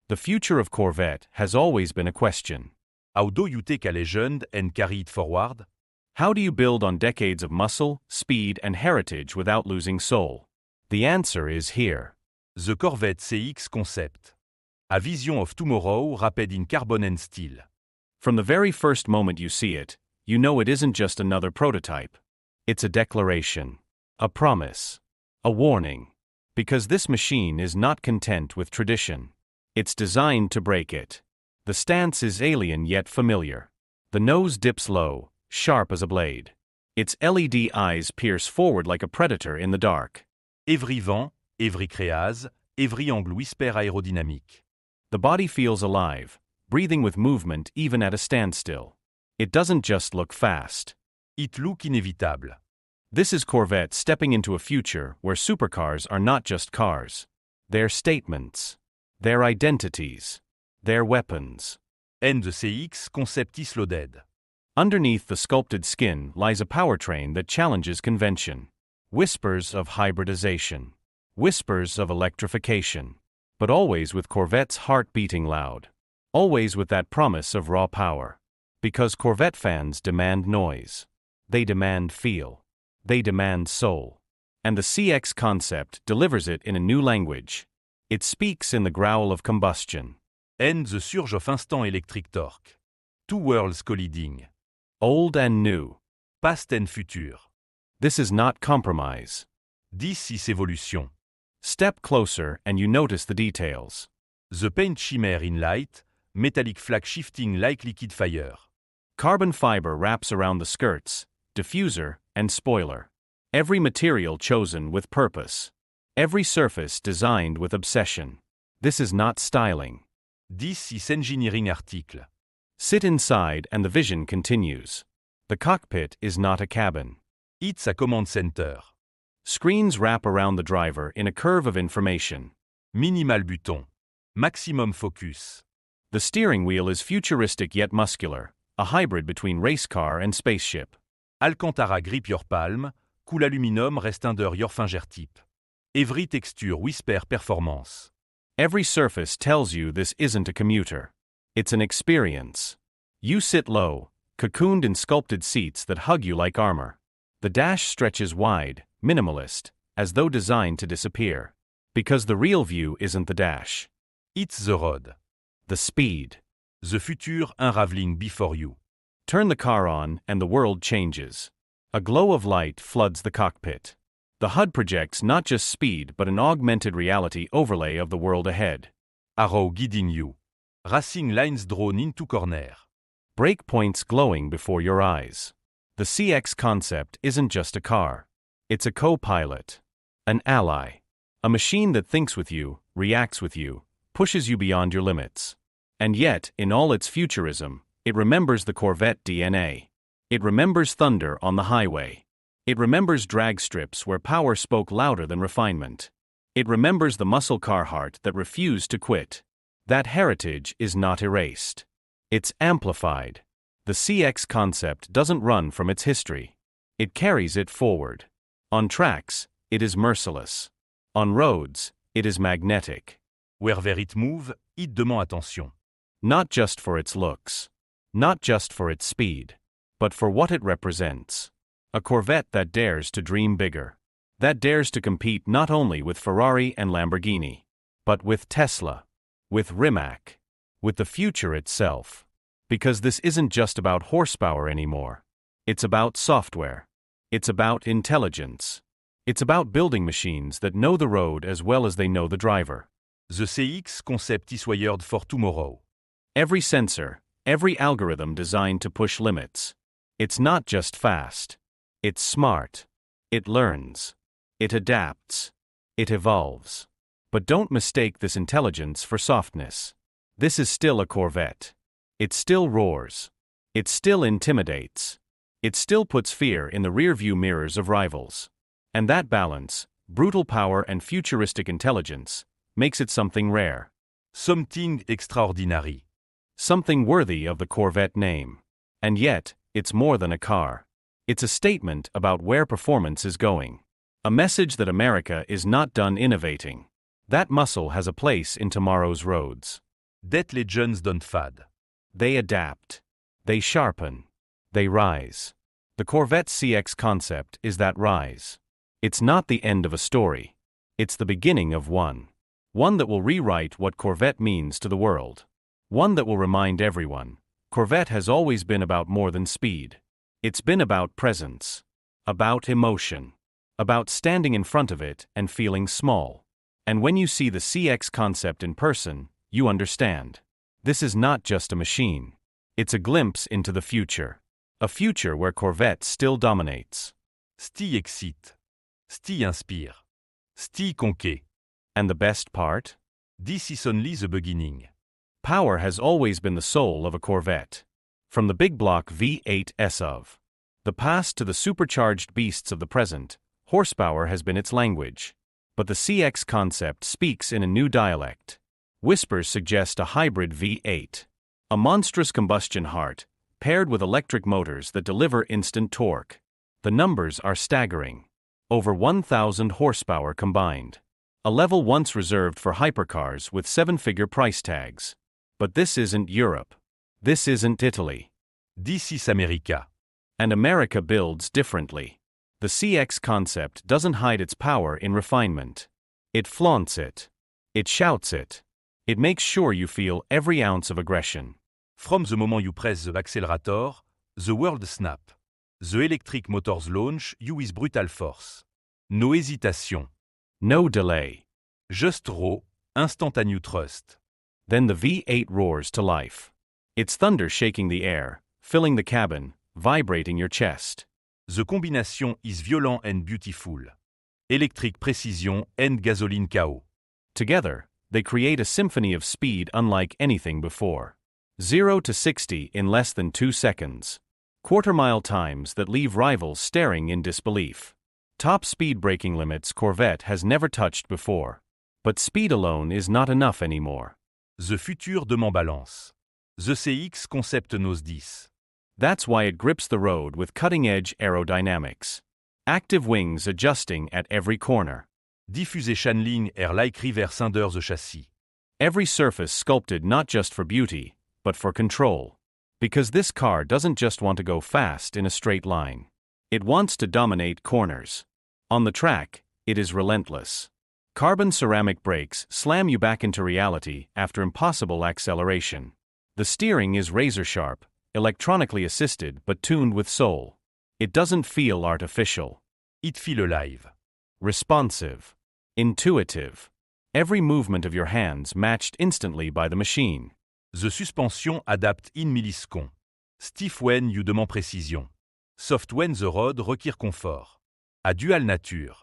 The future of Corvette has always been a question. How do you take a legend and carry it forward? How do you build on decades of muscle, speed, and heritage without losing soul? The answer is here. The Corvette CX Concept. A vision of tomorrow wrapped in carbon and steel. From the very first moment you see it, you know it isn't just another prototype. It's a declaration, a promise, a warning. Because this machine is not content with tradition. It's designed to break it. The stance is alien yet familiar. The nose dips low, sharp as a blade. Its LED eyes pierce forward like a predator in the dark. Every vent, every créase, every angle whisper aerodynamique. The body feels alive, breathing with movement even at a standstill. It doesn't just look fast. It look inévitable. This is Corvette stepping into a future where supercars are not just cars. They're statements. Their identities. Their weapons. And the CX Concept is loaded. Underneath the sculpted skin lies a powertrain that challenges convention. Whispers of hybridization. Whispers of electrification. But always with Corvette's heart beating loud. Always with that promise of raw power. Because Corvette fans demand noise. They demand feel. They demand soul. And the CX Concept delivers it in a new language. It speaks in the growl of combustion. And the surge of instant electric torque. Two worlds colliding. Old and new. Past and future. This is not compromise. This is evolution. Step closer and you notice the details. The paint shimmer in light, metallic flake shifting like liquid fire. Carbon fiber wraps around the skirts, diffuser, and spoiler. Every material chosen with purpose. Every surface designed with obsession. This is not styling. This is engineering article. Sit inside and the vision continues. The cockpit is not a cabin. It's a command center. Screens wrap around the driver in a curve of information. Minimal button. Maximum focus. The steering wheel is futuristic yet muscular, a hybrid between race car and spaceship. Alcantara grip your palm, cool aluminum reste under your fingertip. Every texture whisper performance. Every surface tells you this isn't a commuter. It's an experience. You sit low, cocooned in sculpted seats that hug you like armor. The dash stretches wide, minimalist, as though designed to disappear. Because the real view isn't the dash. It's the road. The speed. The future unraveling before you. Turn the car on and the world changes. A glow of light floods the cockpit. The HUD projects not just speed but an augmented reality overlay of the world ahead. Arrow guiding you. Racing lines drawn into corner. Brake points glowing before your eyes. The CX Concept isn't just a car. It's a co-pilot. An ally. A machine that thinks with you, reacts with you, pushes you beyond your limits. And yet, in all its futurism, it remembers the Corvette DNA. It remembers thunder on the highway. It remembers drag strips where power spoke louder than refinement. It remembers the muscle car heart that refused to quit. That heritage is not erased. It's amplified. The CX Concept doesn't run from its history. It carries it forward. On tracks, it is merciless. On roads, it is magnetic. Wherever it moves, it demands attention. Not just for its looks. Not just for its speed. But for what it represents. A Corvette that dares to dream bigger. That dares to compete not only with Ferrari and Lamborghini, but with Tesla. With Rimac. With the future itself. Because this isn't just about horsepower anymore. It's about software. It's about intelligence. It's about building machines that know the road as well as they know the driver. The CX Concept is wired for tomorrow. Every sensor, every algorithm designed to push limits. It's not just fast. It's smart. It learns. It adapts. It evolves. But don't mistake this intelligence for softness. This is still a Corvette. It still roars. It still intimidates. It still puts fear in the rearview mirrors of rivals. And that balance, brutal power and futuristic intelligence, makes it something rare. Something extraordinary. Something worthy of the Corvette name. And yet, it's more than a car. It's a statement about where performance is going. A message that America is not done innovating. That muscle has a place in tomorrow's roads. That legends don't fade. They adapt. They sharpen. They rise. The Corvette CX Concept is that rise. It's not the end of a story. It's the beginning of one. One that will rewrite what Corvette means to the world. One that will remind everyone, Corvette has always been about more than speed. It's been about presence. About emotion. About standing in front of it and feeling small. And when you see the CX Concept in person, you understand. This is not just a machine. It's a glimpse into the future. A future where Corvette still dominates. Style excite. Style inspire. Style conquête. And the best part? This is only the beginning. Power has always been the soul of a Corvette. From the big block V8s of the past to the supercharged beasts of the present, horsepower has been its language. But the CX Concept speaks in a new dialect. Whispers suggest a hybrid V8. A monstrous combustion heart, paired with electric motors that deliver instant torque. The numbers are staggering. Over 1,000 horsepower combined. A level once reserved for hypercars with 7-figure price tags. But this isn't Europe. This isn't Italy. This is America. And America builds differently. The CX Concept doesn't hide its power in refinement. It flaunts it. It shouts it. It makes sure you feel every ounce of aggression. From the moment you press the accelerator, the world snap. The electric motors launch you with brutal force. No hesitation. No delay. Just raw, instantaneous thrust. Then the V8 roars to life. Its thunder shaking the air, filling the cabin, vibrating your chest. The combination is violent and beautiful. Electric precision and gasoline chaos. Together, they create a symphony of speed unlike anything before. 0 to 60 in less than 2 seconds. Quarter-mile times that leave rivals staring in disbelief. Top speed braking limits Corvette has never touched before. But speed alone is not enough anymore. The futur demande balance. The CX Concept knows this. That's why it grips the road with cutting-edge aerodynamics. Active wings adjusting at every corner. Diffusé channeling air-like reverse under the chassis. Every surface sculpted not just for beauty, but for control. Because this car doesn't just want to go fast in a straight line. It wants to dominate corners. On the track, it is relentless. Carbon ceramic brakes slam you back into reality after impossible acceleration. The steering is razor-sharp, electronically assisted but tuned with soul. It doesn't feel artificial. It feels alive. Responsive. Intuitive. Every movement of your hands matched instantly by the machine. The suspension adapt in milliseconds. Stiff when you demand précision. Soft when the road requiert confort. A dual nature.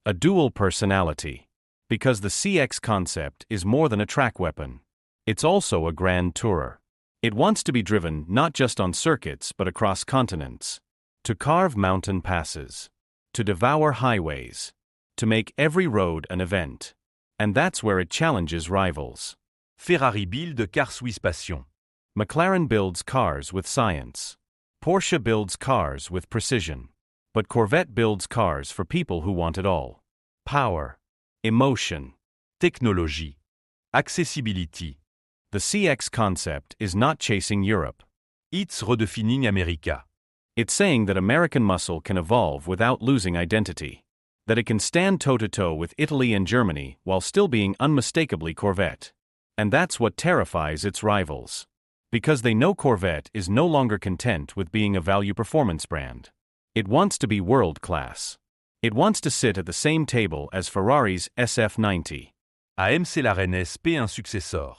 A dual personality. Because the CX Concept is more than a track weapon. It's also a grand tourer. It wants to be driven not just on circuits but across continents. To carve mountain passes. To devour highways. To make every road an event. And that's where it challenges rivals. Ferrari build cars with passion. McLaren builds cars with science. Porsche builds cars with precision. But Corvette builds cars for people who want it all. Power. Emotion. Technology. Accessibility. The CX Concept is not chasing Europe. It's redefining America. It's saying that American muscle can evolve without losing identity. That it can stand toe-to-toe with Italy and Germany while still being unmistakably Corvette. And that's what terrifies its rivals. Because they know Corvette is no longer content with being a value-performance brand. It wants to be world-class. It wants to sit at the same table as Ferrari's SF90. AMC la Reine SP un successeur.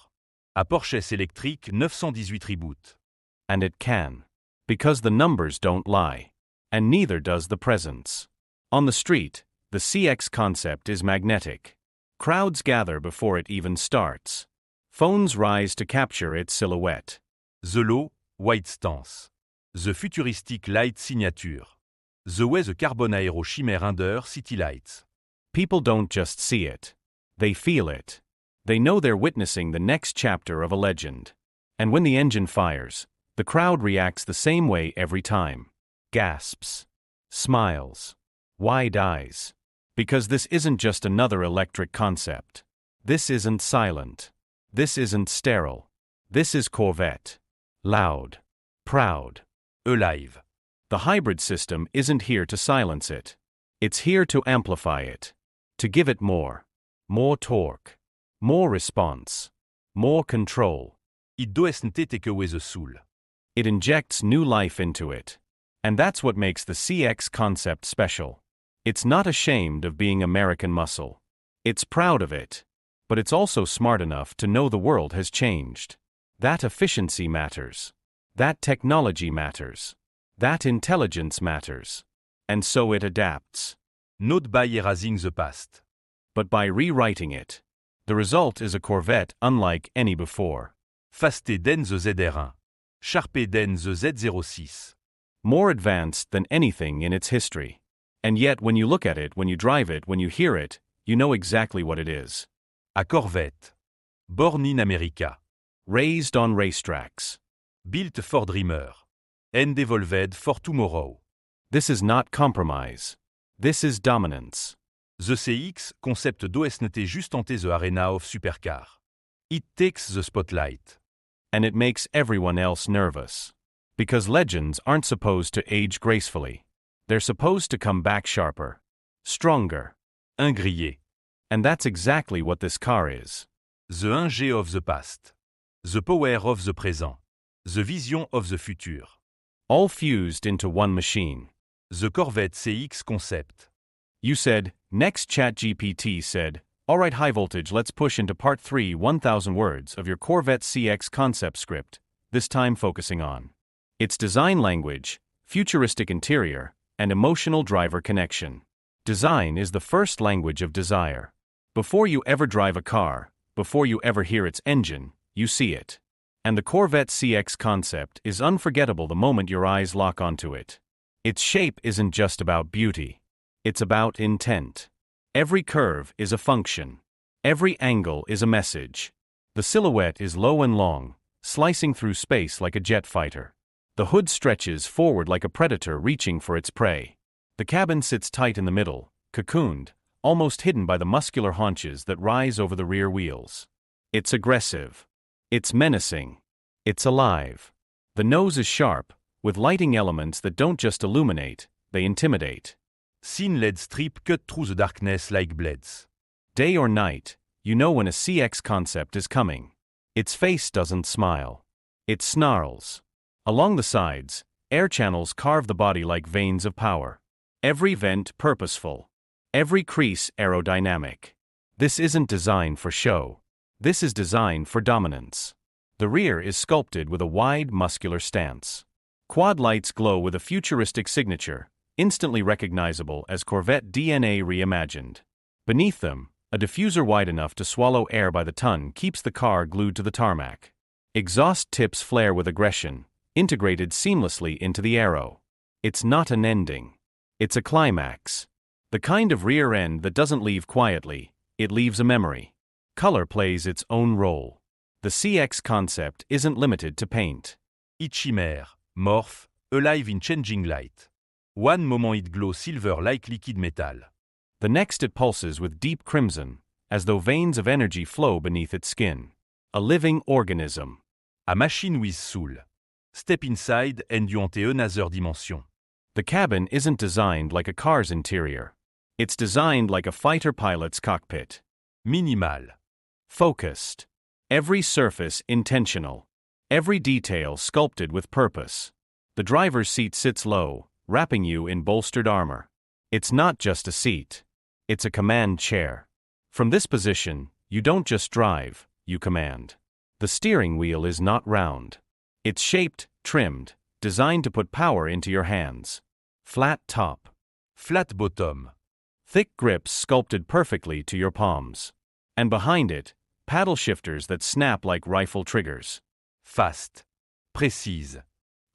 À Porsche électrique 918 reboot. And it can. Because the numbers don't lie. And neither does the presence. On the street, the CX Concept is magnetic. Crowds gather before it even starts. Phones rise to capture its silhouette. The low, white stance. The futuristic light signature. The way the carbon aero chimère under city lights. People don't just see it. They feel it. They know they're witnessing the next chapter of a legend. And when the engine fires, the crowd reacts the same way every time. Gasps. Smiles. Wide eyes. Because this isn't just another electric concept. This isn't silent. This isn't sterile. This is Corvette. Loud. Proud. Alive. The hybrid system isn't here to silence it. It's here to amplify it. To give it more. More torque. More response. More control. It doesn't take away the soul. It injects new life into it. And that's what makes the CX Concept special. It's not ashamed of being American muscle. It's proud of it. But it's also smart enough to know the world has changed. That efficiency matters. That technology matters. That intelligence matters. And so it adapts. Not by erasing the past. But by rewriting it. The result is a Corvette unlike any before. Faster than the ZR1. Sharper than the Z06. More advanced than anything in its history. And yet when you look at it, when you drive it, when you hear it, you know exactly what it is. A Corvette. Born in America. Raised on racetracks. Built for dreamer. And evolved for tomorrow. This is not compromise. This is dominance. The CX Concept doesn't just enter the arena of supercar. It takes the spotlight. And it makes everyone else nervous. Because legends aren't supposed to age gracefully. They're supposed to come back sharper. Stronger. Ingrillé. And that's exactly what this car is. The engine of the past. The power of the present. The vision of the future. All fused into one machine. The Corvette CX Concept. You said, next ChatGPT said, alright high voltage, let's push into part 3 1000 words of your Corvette CX Concept script, this time focusing on its design language, futuristic interior, and emotional driver connection. Design is the first language of desire. Before you ever drive a car, before you ever hear its engine, you see it. And the Corvette CX Concept is unforgettable the moment your eyes lock onto it. Its shape isn't just about beauty. It's about intent. Every curve is a function. Every angle is a message. The silhouette is low and long, slicing through space like a jet fighter. The hood stretches forward like a predator reaching for its prey. The cabin sits tight in the middle, cocooned, almost hidden by the muscular haunches that rise over the rear wheels. It's aggressive. It's menacing. It's alive. The nose is sharp, with lighting elements that don't just illuminate, they intimidate. Thin LED strip cut through the darkness like blades. Day or night, you know when a CX Concept is coming. Its face doesn't smile. It snarls. Along the sides, air channels carve the body like veins of power. Every vent purposeful. Every crease aerodynamic. This isn't designed for show. This is designed for dominance. The rear is sculpted with a wide, muscular stance. Quad lights glow with a futuristic signature, instantly recognizable as Corvette DNA reimagined. Beneath them, a diffuser wide enough to swallow air by the ton keeps the car glued to the tarmac. Exhaust tips flare with aggression, integrated seamlessly into the aero. It's not an ending. It's a climax. The kind of rear end that doesn't leave quietly, it leaves a memory. Color plays its own role. The CX Concept isn't limited to paint. It chimère, morph, alive in changing light. One moment it glows silver like liquid metal. The next it pulses with deep crimson, as though veins of energy flow beneath its skin. A living organism. A machine with soul. Step inside and you enter another dimension. The cabin isn't designed like a car's interior. It's designed like a fighter pilot's cockpit. Minimal. Focused. Every surface intentional. Every detail sculpted with purpose. The driver's seat sits low, wrapping you in bolstered armor. It's not just a seat. It's a command chair. From this position, you don't just drive, you command. The steering wheel is not round. It's shaped, trimmed, designed to put power into your hands. Flat top. Flat bottom. Thick grips sculpted perfectly to your palms. And behind it, paddle shifters that snap like rifle triggers. Fast. Precise.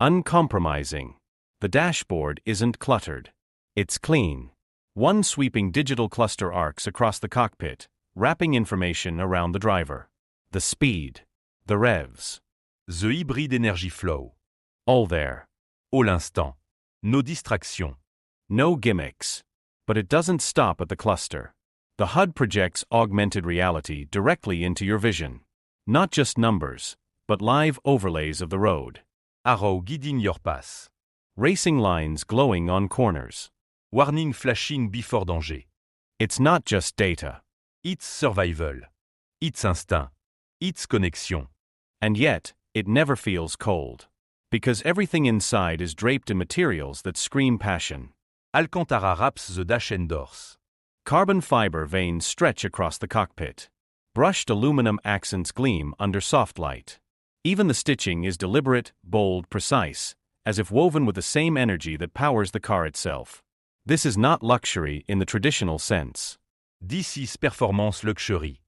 Uncompromising. The dashboard isn't cluttered. It's clean. One sweeping digital cluster arcs across the cockpit, wrapping information around the driver. The speed. The revs. The hybrid energy flow. All there. All instant. No distraction. No gimmicks. But it doesn't stop at the cluster. The HUD projects augmented reality directly into your vision. Not just numbers, but live overlays of the road. Arrow guiding your path. Racing lines glowing on corners. Warning flashing before danger. It's not just data. It's survival. It's instinct. It's connexion. And yet, it never feels cold. Because everything inside is draped in materials that scream passion. Alcantara wraps the dash and doors. Carbon fiber veins stretch across the cockpit. Brushed aluminum accents gleam under soft light. Even the stitching is deliberate, bold, precise, as if woven with the same energy that powers the car itself. This is not luxury in the traditional sense. This is performance luxury.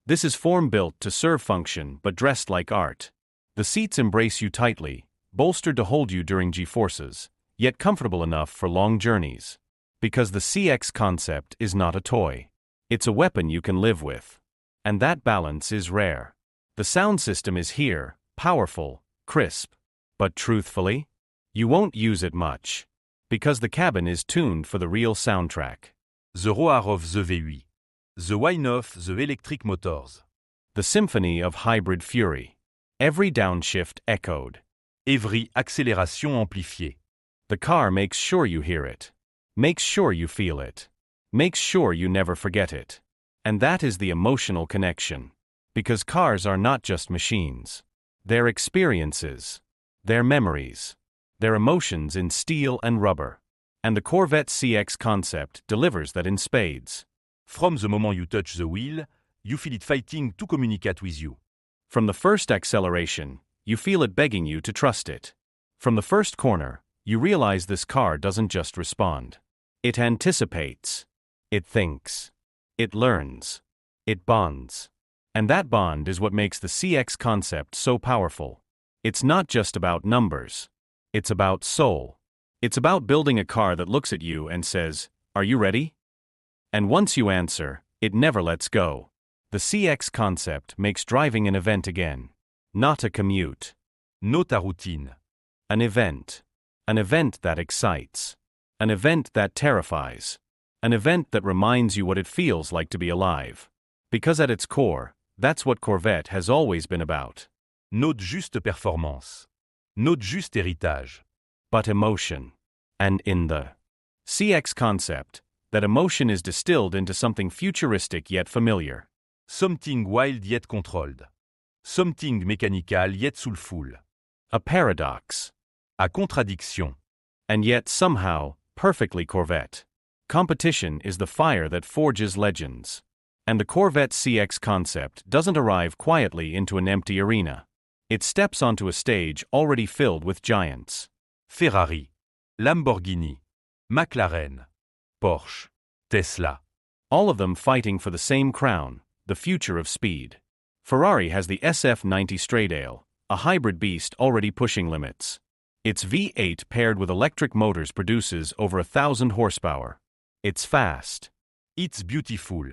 This is form built to serve function but dressed like art. The seats embrace you tightly, bolstered to hold you during G-forces, yet comfortable enough for long journeys. Because the CX Concept is not a toy. It's a weapon you can live with. And that balance is rare. The sound system is here, powerful, crisp. But truthfully, you won't use it much. Because the cabin is tuned for the real soundtrack. The roar of the V8. The whine of the electric motors. The symphony of hybrid fury. Every downshift echoed. Every accélération amplifiée. The car makes sure you hear it. Makes sure you feel it. Makes sure you never forget it. And that is the emotional connection. Because cars are not just machines. They're experiences. They're memories. They're emotions in steel and rubber. And the Corvette CX Concept delivers that in spades. From the moment you touch the wheel, you feel it fighting to communicate with you. From the first acceleration, you feel it begging you to trust it. From the first corner, you realize this car doesn't just respond. It anticipates. It thinks. It learns. It bonds. And that bond is what makes the CX Concept so powerful. It's not just about numbers. It's about soul. It's about building a car that looks at you and says, "Are you ready?" And once you answer, it never lets go. The CX Concept makes driving an event again. Not a commute. Not a routine. An event. An event that excites. An event that terrifies. An event that reminds you what it feels like to be alive. Because at its core, that's what Corvette has always been about. Not juste performance. Not juste héritage. But emotion. And in the CX Concept, that emotion is distilled into something futuristic yet familiar. Something wild yet controlled. Something mechanical yet soulful. A paradox. A contradiction. And yet somehow, perfectly Corvette. Competition is the fire that forges legends. And the Corvette CX Concept doesn't arrive quietly into an empty arena. It steps onto a stage already filled with giants. Ferrari. Lamborghini. McLaren. Porsche. Tesla. All of them fighting for the same crown, the future of speed. Ferrari has the SF90 Stradale, a hybrid beast already pushing limits. Its V8 paired with electric motors produces over 1,000 horsepower. It's fast. It's beautiful.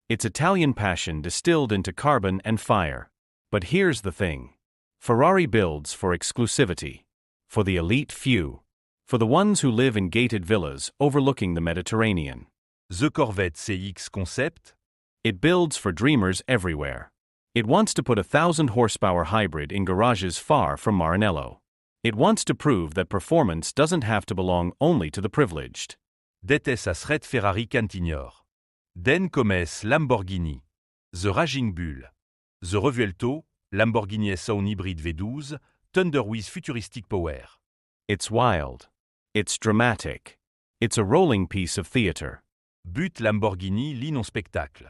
It's Italian passion distilled into carbon and fire. But here's the thing. Ferrari builds for exclusivity. For the elite few. For the ones who live in gated villas overlooking the Mediterranean. The Corvette CX Concept? It builds for dreamers everywhere. It wants to put a 1,000 horsepower hybrid in garages far from Maranello. It wants to prove that performance doesn't have to belong only to the privileged. Dette sasret Ferrari Cantignor. Den comes Lamborghini. The Raging Bull. The Revuelto, Lamborghini S1 Hybrid V12, Thunder with futuristic power. It's wild. It's dramatic. It's a rolling piece of theater. But Lamborghini lean en spectacle.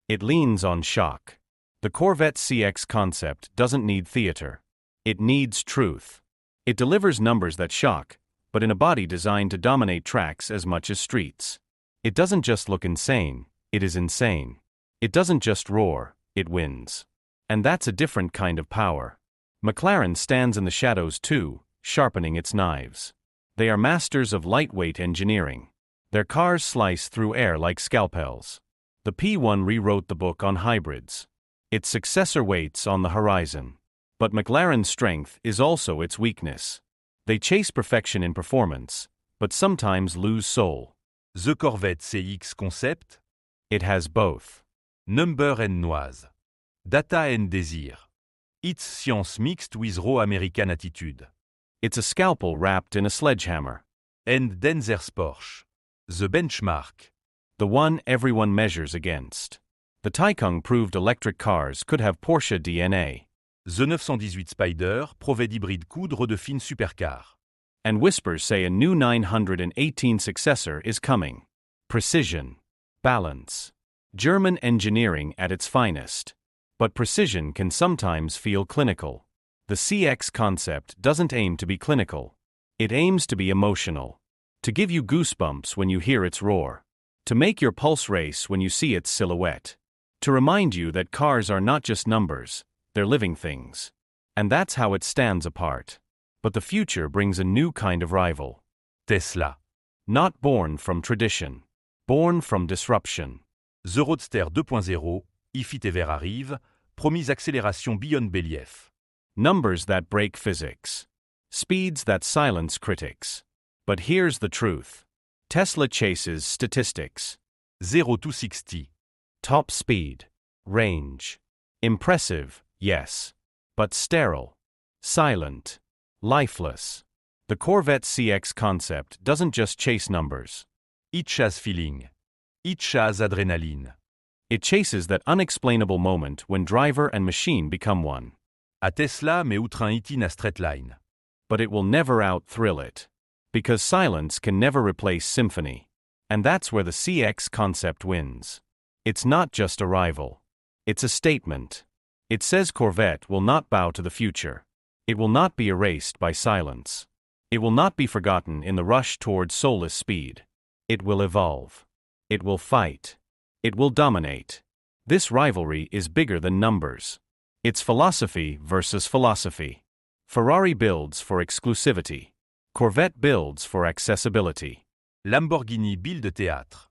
It leans on shock. The Corvette CX Concept doesn't need theater. It needs truth. It delivers numbers that shock, but in a body designed to dominate tracks as much as streets. It doesn't just look insane, it is insane. It doesn't just roar, it wins. And that's a different kind of power. McLaren stands in the shadows too, sharpening its knives. They are masters of lightweight engineering. Their cars slice through air like scalpels. The P1 rewrote the book on hybrids. Its successor waits on the horizon. But McLaren's strength is also its weakness. They chase perfection in performance, but sometimes lose soul. The Corvette CX Concept? It has both. Number and noise. Data and desire. It's science mixed with raw American attitude. It's a scalpel wrapped in a sledgehammer. And then there's Porsche. The benchmark. The one everyone measures against. The Taycan proved electric cars could have Porsche DNA. The 918 Spider provait d'hybride coudre de fine supercar. And whispers say a new 918 successor is coming. Precision. Balance. German engineering at its finest. But precision can sometimes feel clinical. The CX Concept doesn't aim to be clinical. It aims to be emotional. To give you goosebumps when you hear its roar. To make your pulse race when you see its silhouette. To remind you that cars are not just numbers, they're living things. And that's how it stands apart. But the future brings a new kind of rival. Tesla. Not born from tradition. Born from disruption. The Roadster 2.0, if it ever arrive, promise accélération beyond belief. Numbers that break physics. Speeds that silence critics. But here's the truth. Tesla chases statistics. 0 to 60. Top speed. Range. Impressive, yes. But sterile. Silent. Lifeless. The Corvette CX Concept doesn't just chase numbers. It has feeling. It has adrenaline. It chases that unexplainable moment when driver and machine become one. A Tesla met outre un hit in a straight line. But it will never out-thrill it. Because silence can never replace symphony. And that's where the CX Concept wins. It's not just a rival. It's a statement. It says Corvette will not bow to the future. It will not be erased by silence. It will not be forgotten in the rush toward soulless speed. It will evolve. It will fight. It will dominate. This rivalry is bigger than numbers. It's philosophy versus philosophy. Ferrari builds for exclusivity. Corvette builds for accessibility. Lamborghini build théâtre.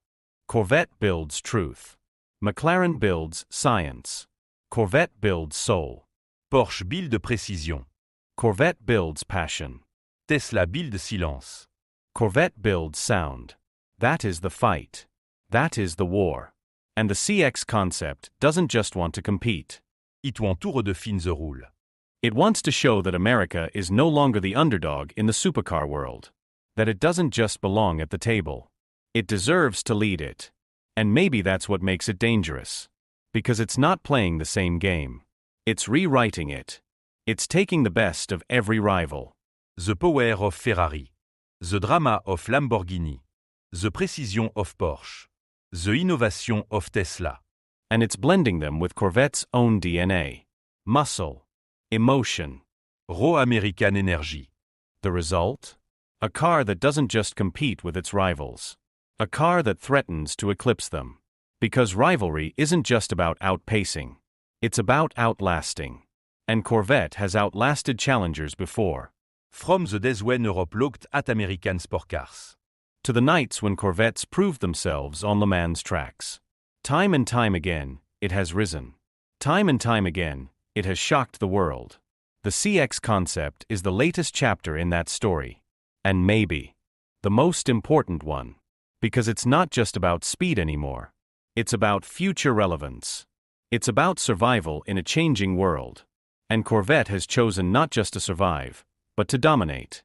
Corvette builds truth. McLaren builds science. Corvette builds soul. Porsche build précision. Corvette builds passion. Tesla build silence. Corvette builds sound. That is the fight. That is the war. And the CX Concept doesn't just want to compete. It want to redefine the rule. It wants to show that America is no longer the underdog in the supercar world. That it doesn't just belong at the table. It deserves to lead it. And maybe that's what makes it dangerous. Because it's not playing the same game. It's rewriting it. It's taking the best of every rival. The power of Ferrari. The drama of Lamborghini. The precision of Porsche. The innovation of Tesla. And it's blending them with Corvette's own DNA. Muscle. Emotion. Raw American energy. The result? A car that doesn't just compete with its rivals. A car that threatens to eclipse them. Because rivalry isn't just about outpacing. It's about outlasting. And Corvette has outlasted challengers before. From the days when Europe looked at American sport cars. To the nights when Corvettes proved themselves on Le Mans tracks. Time and time again, it has risen. Time and time again, it has shocked the world. The CX Concept is the latest chapter in that story. And maybe the most important one. Because it's not just about speed anymore. It's about future relevance. It's about survival in a changing world. And Corvette has chosen not just to survive, but to dominate.